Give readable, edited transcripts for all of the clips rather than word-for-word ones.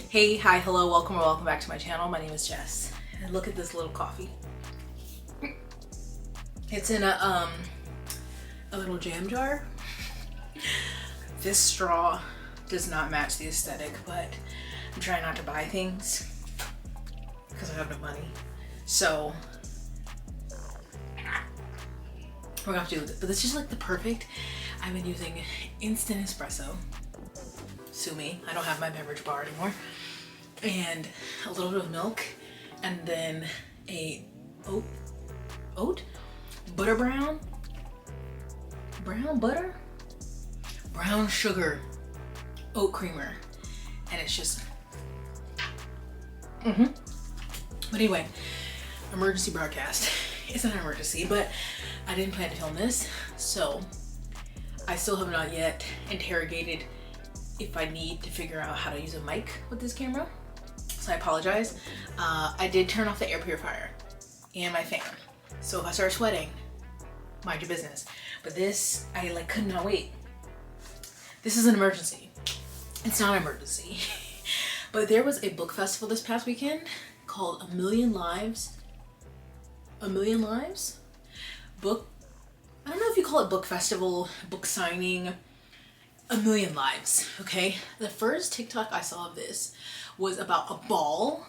Hey, hi, hello, welcome or welcome back to my channel. My name is Jess. And look at this little coffee. It's in a little jam jar. This straw does not match the aesthetic, but I'm trying not to buy things because I have no money. So we're gonna have to do this. But it's just like the perfect. I've been using instant espresso. Sue me, I don't have my beverage bar anymore. And a little bit of milk, and then a oat butter brown butter brown sugar oat creamer, and it's just But anyway, emergency broadcast. It's not an emergency, but I didn't plan to film this, so I still have not yet interrogated if I need to figure out how to use a mic with this camera, so I apologize. I did turn off the air purifier and my fan, so if I start sweating, mind your business. But this, I could not wait. This is an emergency. It's not an emergency. But there was a book festival this past weekend called A Million Lives book. I don't know if you call it book festival, book signing. A Million Lives, okay? The first TikTok I saw of this was about a ball,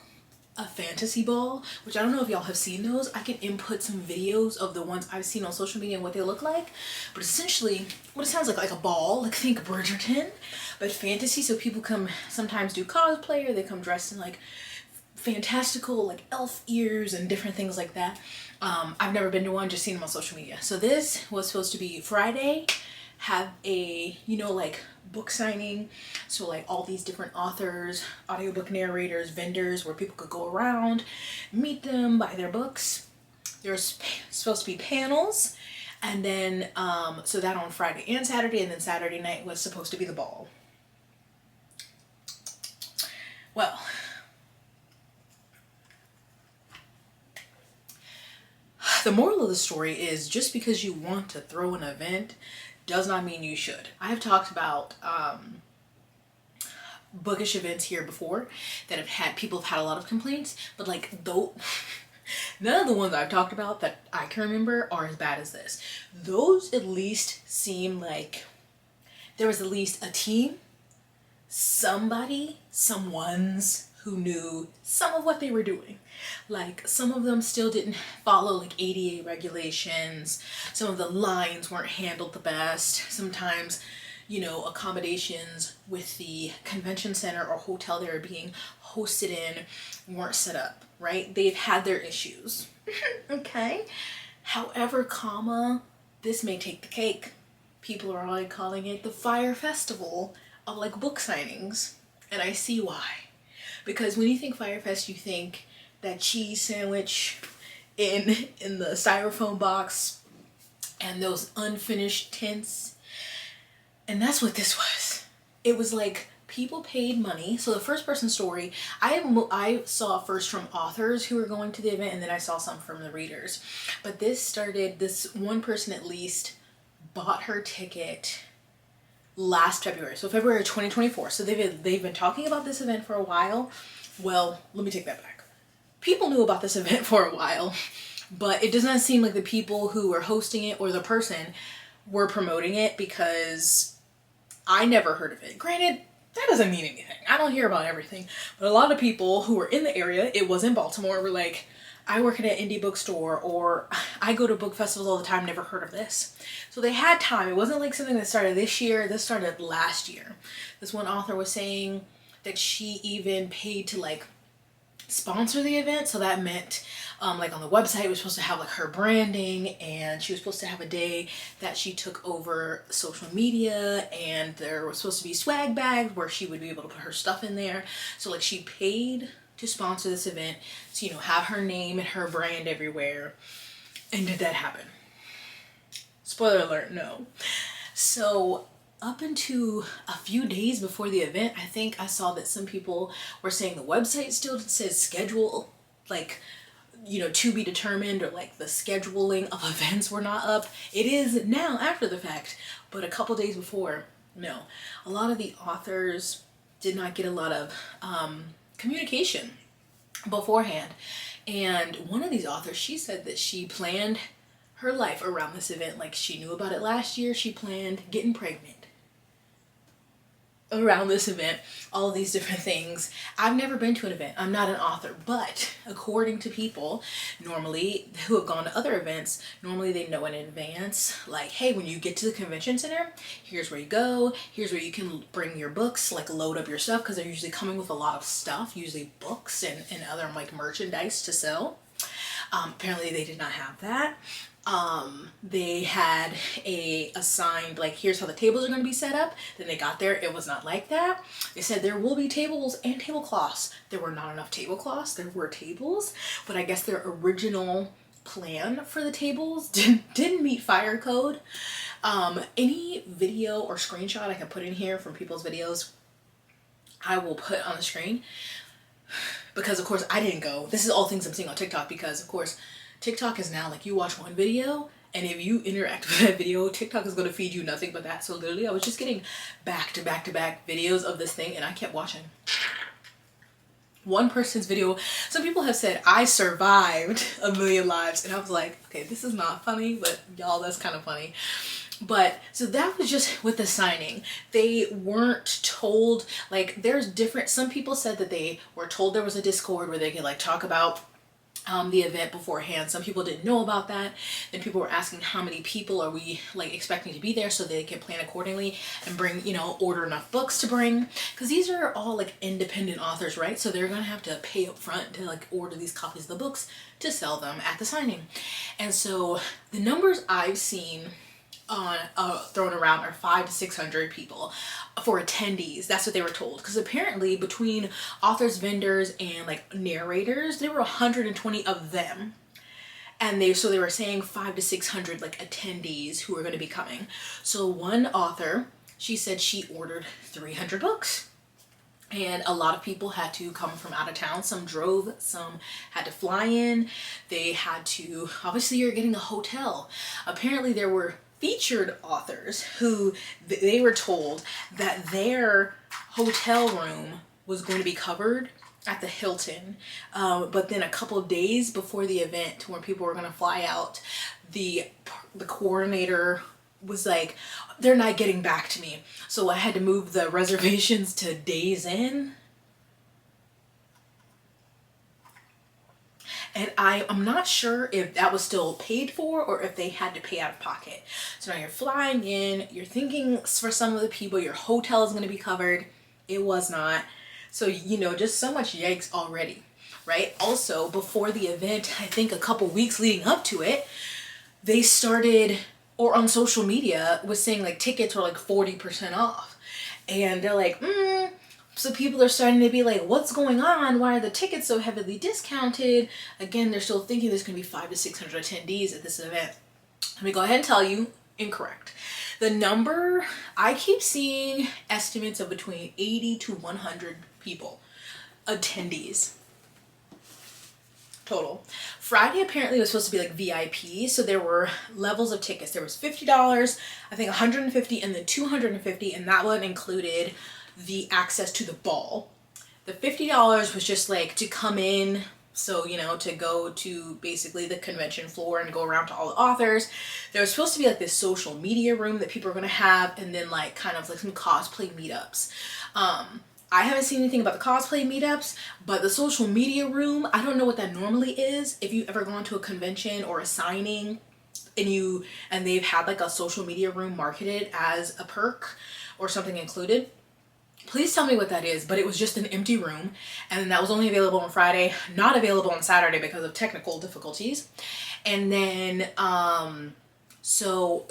a fantasy ball, which I don't know if y'all have seen those. I can input some videos of the ones I've seen on social media and what they look like. But essentially, what it sounds like a ball, like think Bridgerton, but fantasy. So people come sometimes do cosplay, or they come dressed in like fantastical, like elf ears and different things like that. I've never been to one, just seen them on social media. So this was supposed to be Friday, have a, like book signing. So like all these different authors, audiobook narrators, vendors, where people could go around, meet them, buy their books. There's supposed to be panels. And then, so that on Friday and Saturday, and then Saturday night was supposed to be the ball. Well, the moral of the story is just because you want to throw an event does not mean you should. I have talked about bookish events here before that people have had a lot of complaints, but none of the ones I've talked about that I can remember are as bad as this. Those at least seem like there was at least a team, someone's who knew some of what they were doing. Like some of them still didn't follow like ADA regulations. Some of the lines weren't handled the best. Sometimes, accommodations with the convention center or hotel they were being hosted in weren't set up, right? They've had their issues. Okay. However, this may take the cake. People are already calling it the Fyre Festival of like book signings. And I see why. Because when you think Fyre Fest, you think that cheese sandwich in the styrofoam box and those unfinished tints. And that's what this was. It was like people paid money. So the first person story, I saw first from authors who were going to the event, and then I saw some from the readers. But this one person at least bought her ticket last February, so February 2024. So they've been talking about this event for a while. Well, let me take that back. People knew about this event for a while, but it does not seem like the people who were hosting it or the person were promoting it, because I never heard of it. Granted, that doesn't mean anything. I don't hear about everything, but a lot of people who were in the area, it was in Baltimore, were like, I work at an indie bookstore, or I go to book festivals all the time, never heard of this. So they had time. It wasn't like something that started this year. This started last year. This one author was saying that she even paid to like sponsor the event. So that meant like on the website, it was supposed to have like her branding, and she was supposed to have a day that she took over social media, and there was supposed to be swag bags where she would be able to put her stuff in there. So like she paid to sponsor this event to, have her name and her brand everywhere. And did that happen? Spoiler alert, no. So up into a few days before the event, I think I saw that some people were saying the website still says schedule, to be determined, or like the scheduling of events were not up. It is now after the fact, but a couple days before, no. A lot of the authors did not get a lot of communication beforehand. And one of these authors, she said that she planned her life around this event. Like, she knew about it last year. She planned getting pregnant around this event, all of these different things. I've never been to an event. I'm not an author, but according to people normally who have gone to other events, normally they know in advance, like, hey, when you get to the convention center, here's where you go, here's where you can bring your books, like load up your stuff, because they're usually coming with a lot of stuff, usually books and other like merchandise to sell. Apparently they did not have that. They had a assigned, like, here's how the tables are going to be set up. Then they got there, it was not like that. They said there will be tables and tablecloths. There were not enough tablecloths. There were tables, but I guess their original plan for the tables didn't meet fire code. Any video or screenshot I can put in here from people's videos, I will put on the screen, because of course I didn't go. This is all things I'm seeing on TikTok, because of course TikTok is now like, you watch one video and if you interact with that video, TikTok is going to feed you nothing but that. So literally I was just getting back to back to back videos of this thing, and I kept watching one person's video. Some people have said I survived 1,000,000 lives, and I was like, okay, this is not funny, but y'all, that's kind of funny. But so that was just with the signing. They weren't told, like, there's different, some people said that they were told there was a Discord where they could like talk about the event beforehand. Some people didn't know about that. Then people were asking how many people are we like expecting to be there, so they can plan accordingly and bring, you know, order enough books to bring, because these are all like independent authors, right? So they're gonna have to pay up front to like order these copies of the books to sell them at the signing. And so the numbers I've seen on thrown around are 500 to 600 people for attendees. That's what they were told, because apparently between authors, vendors, and like narrators, there were 120 of them, and they were saying 500 to 600 like attendees who are going to be coming. So one author, she said she ordered 300 books. And a lot of people had to come from out of town. Some drove, some had to fly in. They had to, obviously you're getting a hotel. Apparently there were featured authors who they were told that their hotel room was going to be covered at the Hilton. But then a couple of days before the event, when people were going to fly out, the coordinator was like, they're not getting back to me. So I had to move the reservations to days in. And I'm not sure if that was still paid for or if they had to pay out of pocket. So now you're flying in, you're thinking for some of the people your hotel is going to be covered. It was not. So, you know, just so much yikes already, right? Also, before the event, I think a couple weeks leading up to it, they started, or on social media, was saying like tickets were like 40% off. And they're like, so people are starting to be like, what's going on? Why are the tickets so heavily discounted? Again, they're still thinking there's going to be 500 to 600 attendees at this event. Let me go ahead and tell you, incorrect. The number, I keep seeing estimates of between 80 to 100 people, attendees, total. Friday apparently was supposed to be like VIP, so there were levels of tickets. There was $50, I think $150, and then $250, and that one included the access to the ball. The $50 was just like to come in, so, you know, to go to basically the convention floor and go around to all the authors. There was supposed to be like this social media room that people are going to have, and then like kind of like some cosplay meetups. I haven't seen anything about the cosplay meetups, but the social media room, I don't know what that normally is. If you've ever gone to a convention or a signing and they've had like a social media room marketed as a perk or something included, please tell me what that is. But it was just an empty room, and that was only available on Friday, not available on Saturday because of technical difficulties. And then, so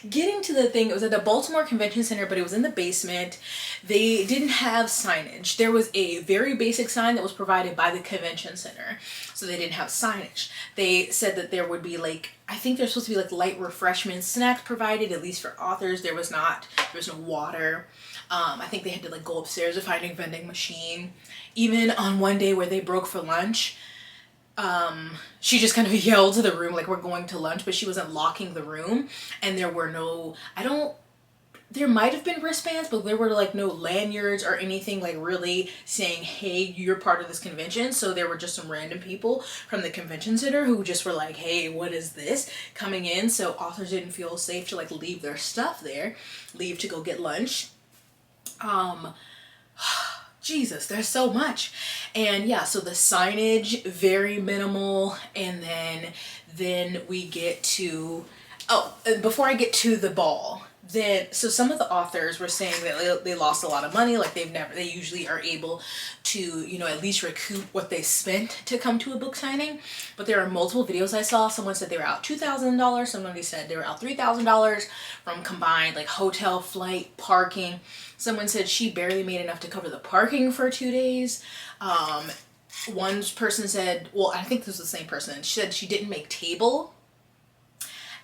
getting to the thing, it was at the Baltimore Convention Center, but it was in the basement. They didn't have signage. There was a very basic sign that was provided by the convention center, so they didn't have signage. They said that there would be like, I think there's supposed to be like light refreshments, snacks provided, at least for authors. There was not. There was no water. I think they had to like go upstairs to find a vending machine. Even on one day where they broke for lunch, she just kind of yelled to the room like, we're going to lunch, but she wasn't locking the room, and there were no, there might have been wristbands, but there were like no lanyards or anything like really saying, hey, you're part of this convention. So there were just some random people from the convention center who just were like, hey, what is this coming in? So authors didn't feel safe to like leave their stuff there, leave to go get lunch. Jesus, there's so much. And yeah, so the signage, very minimal. And then we get to, oh, before I get to the ball, then, so some of the authors were saying that they lost a lot of money, like they usually are able to, you know, at least recoup what they spent to come to a book signing. But there are multiple videos I saw. Someone said they were out $2,000. Somebody said they were out $3,000 from combined like hotel, flight, parking. Someone said she barely made enough to cover the parking for 2 days. One person said, well, I think this was the same person. She said she didn't make table.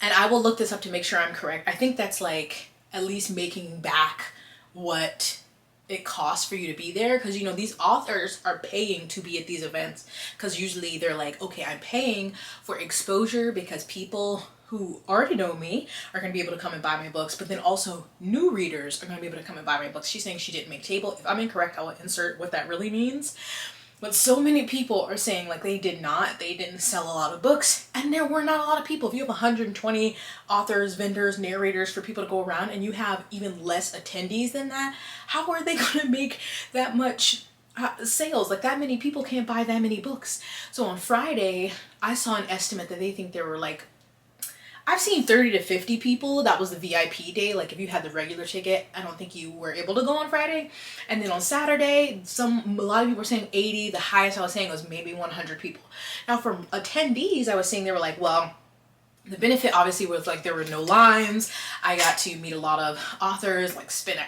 And I will look this up to make sure I'm correct. I think that's like at least making back what it costs for you to be there. Because, you know, these authors are paying to be at these events. Because usually they're like, okay, I'm paying for exposure because people who already know me are going to be able to come and buy my books. But then also new readers are going to be able to come and buy my books. She's saying she didn't make table. If I'm incorrect, I will insert what that really means. But so many people are saying like they didn't sell a lot of books, and there were not a lot of people. If you have 120 authors, vendors, narrators for people to go around, and you have even less attendees than that, how are they going to make that much sales? Like that many people can't buy that many books. So on Friday, I saw an estimate that they think there were like, I've seen 30 to 50 people. That was the VIP day. Like if you had the regular ticket, I don't think you were able to go on Friday. And then on Saturday, a lot of people were saying 80. The highest I was saying was maybe 100 people. Now for attendees, I was saying they were like, well, the benefit obviously was like there were no lines. I got to meet a lot of authors, like spend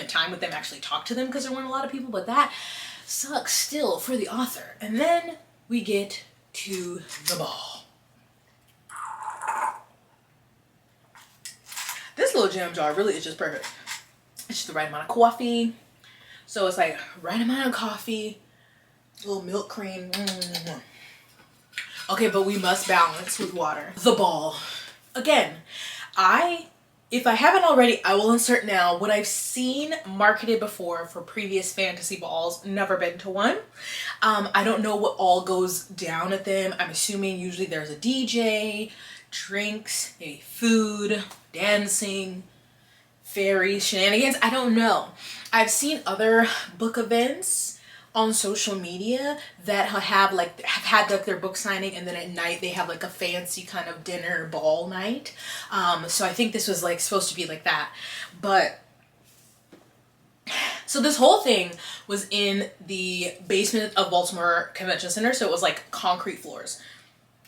time with them, actually talk to them because there weren't a lot of people, but that sucks still for the author. And then we get to the ball. This little jam jar really is just perfect. It's just the right amount of coffee. So it's like right amount of coffee, a little milk cream. Okay, but we must balance with water. The ball. Again, if I haven't already, I will insert now what I've seen marketed before for previous fantasy balls. Never been to one. I don't know what all goes down at them. I'm assuming usually there's a DJ, drinks, maybe food, dancing, fairies, shenanigans. I don't know. I've seen other book events on social media that have had like their book signing, and then at night they have like a fancy kind of dinner ball night. So I think this was like supposed to be like that. But so this whole thing was in the basement of Baltimore Convention Center, so it was like concrete floors.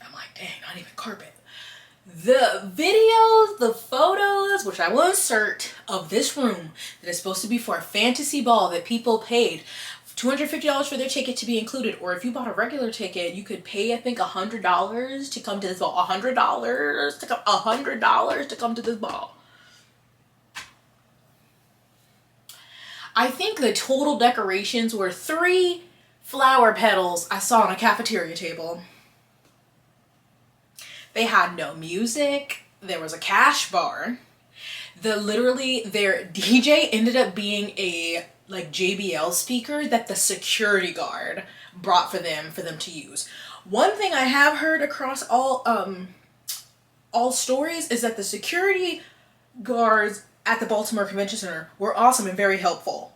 I'm like, dang, not even carpet. The videos, the photos, which I will insert, of this room that is supposed to be for a fantasy ball that people paid $250 for their ticket to be included, or if you bought a regular ticket, you could pay, I think, $100 to come to this ball. $100 to come to this ball. I think the total decorations were 3 flower petals I saw on a cafeteria table. They had no music. There was a cash bar. Their DJ ended up being a like JBL speaker that the security guard brought for them to use. One thing I have heard across all stories is that the security guards at the Baltimore Convention Center were awesome and very helpful.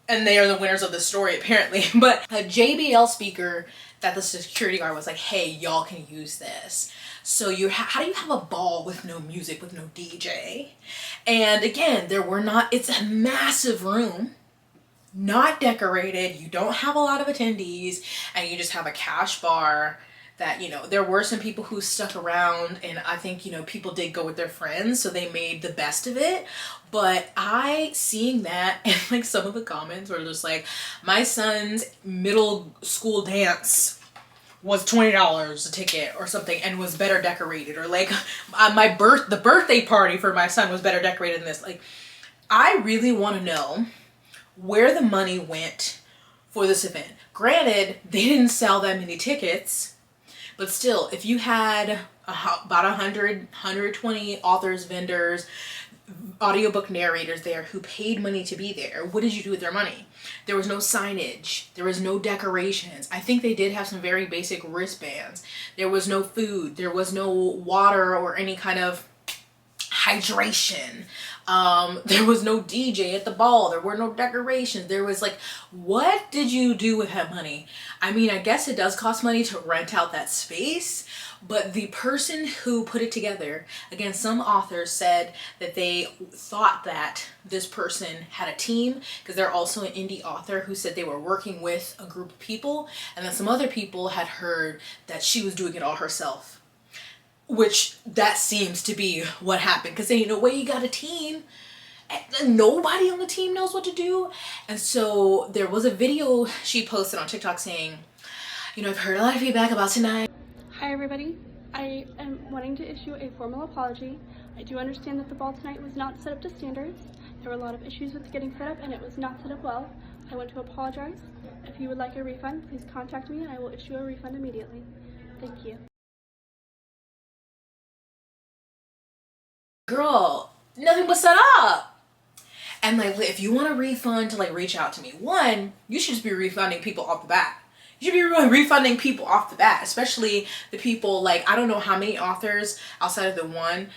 And they are the winners of this story, apparently. But a JBL speaker that the security guard was like, hey, y'all can use this. So how do you have a ball with no music, with no DJ? And again, it's a massive room, not decorated. You don't have a lot of attendees, and you just have a cash bar that, there were some people who stuck around, and I think, people did go with their friends, so they made the best of it. But seeing that, and like some of the comments were just like, my son's middle school dance was $20 a ticket or something and was better decorated, or like the birthday party for my son was better decorated than this. Like, I really want to know where the money went for this event. Granted, they didn't sell that many tickets, but still, if you had about 120 authors, vendors, audiobook narrators there who paid money to be there. What did you do with their money? There was no signage. There was no decorations. I think they did have some very basic wristbands. There was no food. There was no water or any kind of hydration. There was no DJ at the ball. There were no decorations. There was like, what did you do with that money? I mean, I guess it does cost money to rent out that space, but the person who put it together, again, some authors said that they thought that this person had a team, because they're also an indie author who said they were working with a group of people, and then some other people had heard that she was doing it all herself. Which that seems to be what happened, because then, you know, you got a team and nobody on the team knows what to do. And so there was a video she posted on TikTok saying, you know, I've heard a lot of feedback about tonight. Hi everybody, I am wanting to issue a formal apology. I do understand that the ball tonight was not set up to standards. There were a lot of issues with getting set up and it was not set up well. I want to apologize. If you would like a refund, please contact me and I will issue a refund immediately. Thank you. Girl, nothing was set up. And like, if you want a refund, to like reach out to me. One, you should just be refunding people off the bat. You should be refunding people off the bat, especially the people, like, I don't know how many authors outside of the one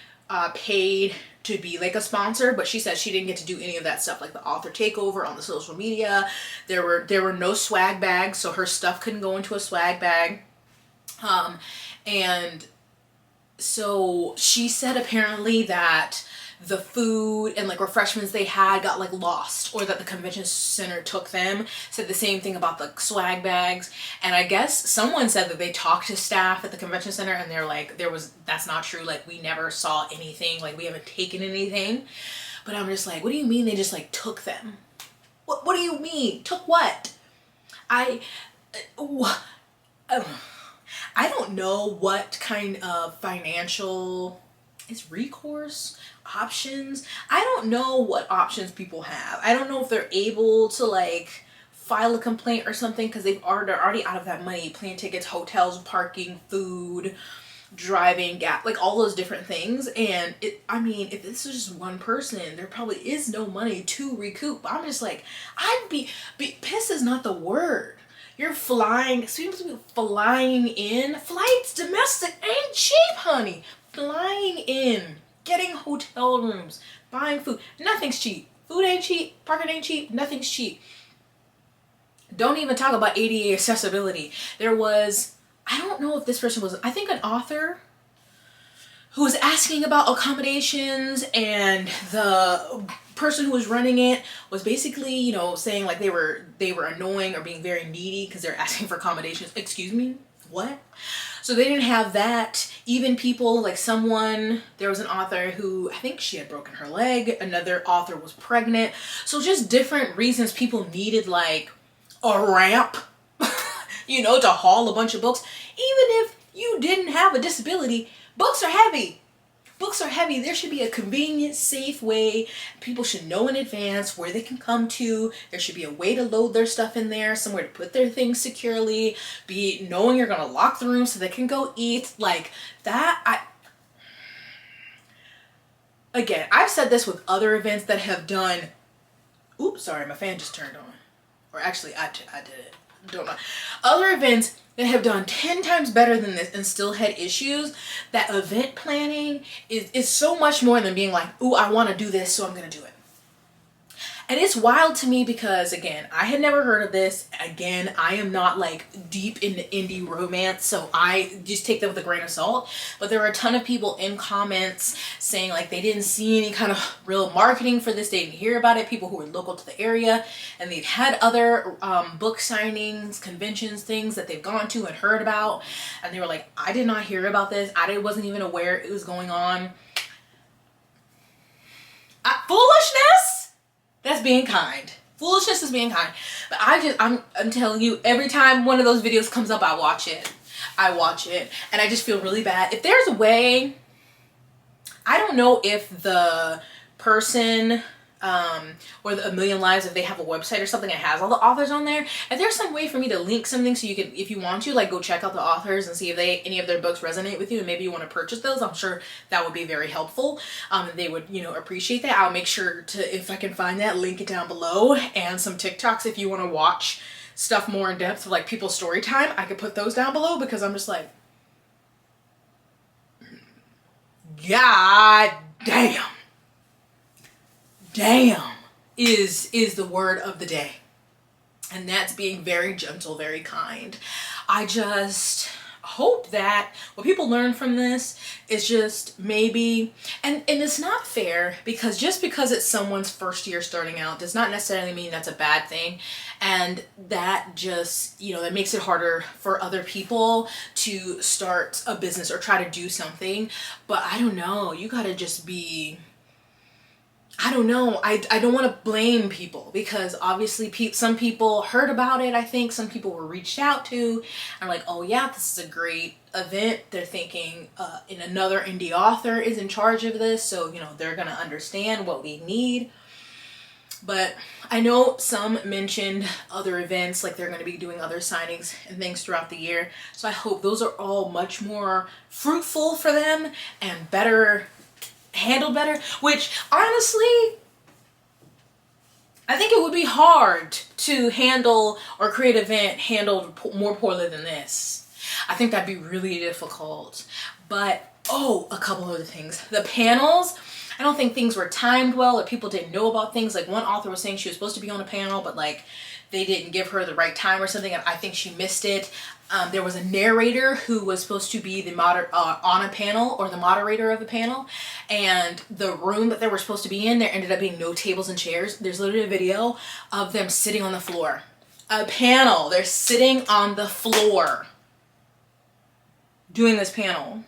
paid to be like a sponsor, but she said she didn't get to do any of that stuff, like the author takeover on the social media. There were no swag bags, so her stuff couldn't go into a swag bag. And so she said apparently that the food and like refreshments they had got like lost, or that the convention center took them. Said the same thing about the swag bags. And I guess someone said that they talked to staff at the convention center and they're like, that's not true. Like, we never saw anything. Like, we haven't taken anything. But I'm just like, what do you mean they just like took them? What do you mean? Took what? I don't know what kind of financial recourse options. I don't know what options people have. I don't know if they're able to like file a complaint or something, because they're already out of that money. Plane tickets, hotels, parking, food, driving, gas, like all those different things. And I mean, if this is just one person, there probably is no money to recoup. I'm just like, I'd be pissed is not the word. You're flying, seems to be flying in. Flights domestic ain't cheap, honey. Flying in, getting hotel rooms, buying food. Nothing's cheap. Food ain't cheap. Parking ain't cheap. Nothing's cheap. Don't even talk about ADA accessibility. There was, I don't know if this person was, I think an author who was asking about accommodations, and the person who was running it was basically, you know, saying like they were annoying or being very needy because they're asking for accommodations. Excuse me, what? So they didn't have that. Even people like there was an author who, I think she had broken her leg. Another author was pregnant. So just different reasons people needed like a ramp, you know, to haul a bunch of books. Even if you didn't have a disability, books are heavy. Books are heavy. There should be a convenient, safe way. People should know in advance where they can come to. There should be a way to load their stuff in there, somewhere to put their things securely, knowing you're going to lock the room so they can go eat. Like that, again, I've said this with other events that have done, oops, sorry, my fan just turned on. Or actually, I did it. Don't know. Other events that have done 10 times better than this and still had issues. That event planning is so much more than being like, ooh, I want to do this, so I'm going to do it. And it's wild to me because, again, I had never heard of this. Again, I am not like deep into indie romance, so I just take that with a grain of salt. But there were a ton of people in comments saying like they didn't see any kind of real marketing for this. They didn't hear about it. People who were local to the area, and they've had other book signings, conventions, things that they've gone to and heard about. And they were like, I did not hear about this. I wasn't even aware it was going on. Foolishness? That's being kind. Foolishness is being kind. But I'm telling you, every time one of those videos comes up, I watch it. And I just feel really bad. If there's a way, I don't know if the person, or the A Million Lives, if they have a website or something that has all the authors on there. If there's some way for me to link something so you can, if you want to, like, go check out the authors and see if any of their books resonate with you and maybe you want to purchase those, I'm sure that would be very helpful. They would, you know, appreciate that. I'll make sure to, if I can find that, link it down below, and some TikToks if you want to watch stuff more in depth of like people's story time. I could put those down below because I'm just like, God damn. Damn is the word of the day. And that's being very gentle, very kind. I just hope that what people learn from this is just maybe, and it's not fair, because just because it's someone's first year starting out does not necessarily mean that's a bad thing. And that just, you know, that makes it harder for other people to start a business or try to do something. But I don't know, you gotta just be, I don't know. I don't want to blame people, because obviously some people heard about it. I think some people were reached out to and like, oh yeah, this is a great event. They're thinking in another indie author is in charge of this, so you know they're gonna understand what we need. But I know some mentioned other events, like they're going to be doing other signings and things throughout the year. So I hope those are all much more fruitful for them and better handled better, which honestly I think it would be hard to handle or create an event handled more poorly than this. I think that'd be really difficult. But oh, a couple other things. The panels, I don't think things were timed well, or people didn't know about things. Like one author was saying she was supposed to be on a panel, but like they didn't give her the right time or something, and I think she missed it. There was a narrator who was supposed to be the on a panel, or the moderator of the panel, and the room that they were supposed to be in, there ended up being no tables and chairs. There's literally a video of them sitting on the floor. A panel, they're sitting on the floor doing this panel.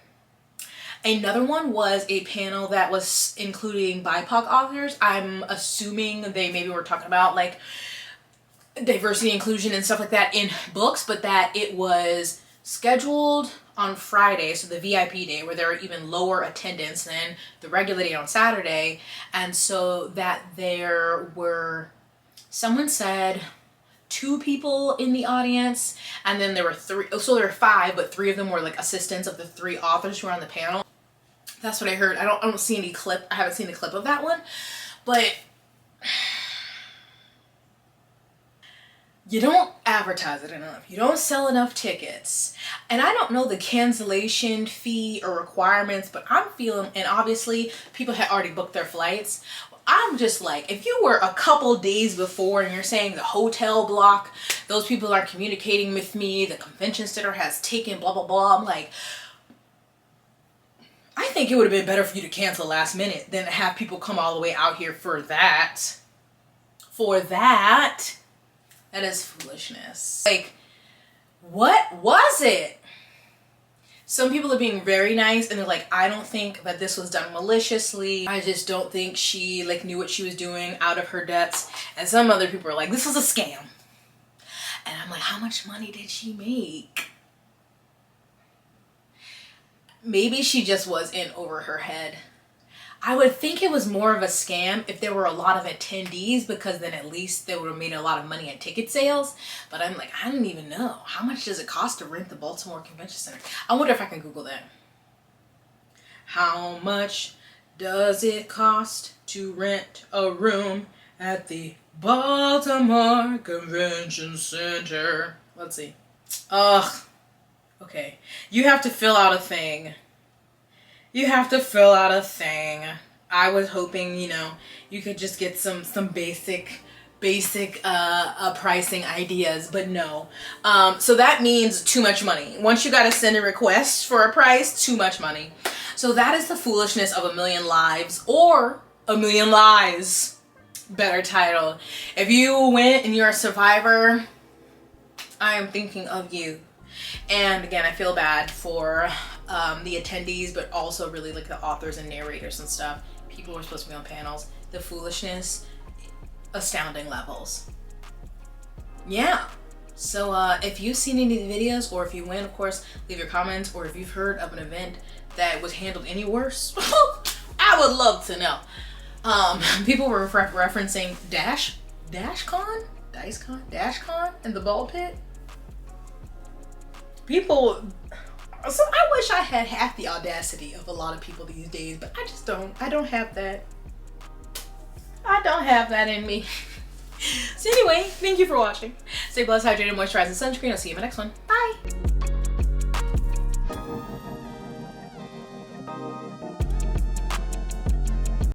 Another one was a panel that was including BIPOC authors. I'm assuming they maybe were talking about like diversity, inclusion, and stuff like that in books, but that it was scheduled on Friday, so the VIP day, where there were even lower attendance than the regular day on Saturday. And so that there were, someone said 2 people in the audience, and then there were 3, so there were 5, but 3 of them were like assistants of the 3 authors who were on the panel. That's what I heard. I don't see any clip. I haven't seen the clip of that one, but you don't advertise it enough. You don't sell enough tickets. And I don't know the cancellation fee or requirements, but I'm feeling, and obviously people had already booked their flights. I'm just like, if you were a couple days before and you're saying the hotel block, those people are communicating with me, the convention center has taken blah, blah, blah. I'm like, I think it would have been better for you to cancel last minute than to have people come all the way out here for that. For that. That is foolishness. Like, what was it? Some people are being very nice and they're like, I don't think that this was done maliciously. I just don't think she like knew what she was doing out of her depths. And some other people are like, this was a scam. And I'm like, how much money did she make? Maybe she just was in over her head. I would think it was more of a scam if there were a lot of attendees, because then at least they would have made a lot of money at ticket sales. But I'm like, I don't even know. How much does it cost to rent the Baltimore Convention Center? I wonder if I can Google that. How much does it cost to rent a room at the Baltimore Convention Center? Let's see. Ugh. Okay. You have to fill out a thing. You have to fill out a thing. I was hoping, you know, you could just get some basic pricing ideas, but no. So that means too much money. Once you got to send a request for a price, too much money. So that is the foolishness of A Million Lives, or A Million Lies. Better title. If you went and you're a survivor, I am thinking of you. And again, I feel bad for the attendees, but also really like the authors and narrators and stuff. People were supposed to be on panels. The foolishness, astounding levels. Yeah. So if you've seen any of the videos, or if you went, of course, leave your comments, or if you've heard of an event that was handled any worse, I would love to know. People were referencing DashCon, and the ball pit. People, so I wish I had half the audacity of a lot of people these days, but I just don't. I don't have that. I don't have that in me. So anyway, thank you for watching. Stay blessed, hydrated, moisturized, and sunscreen. I'll see you in my next one. Bye.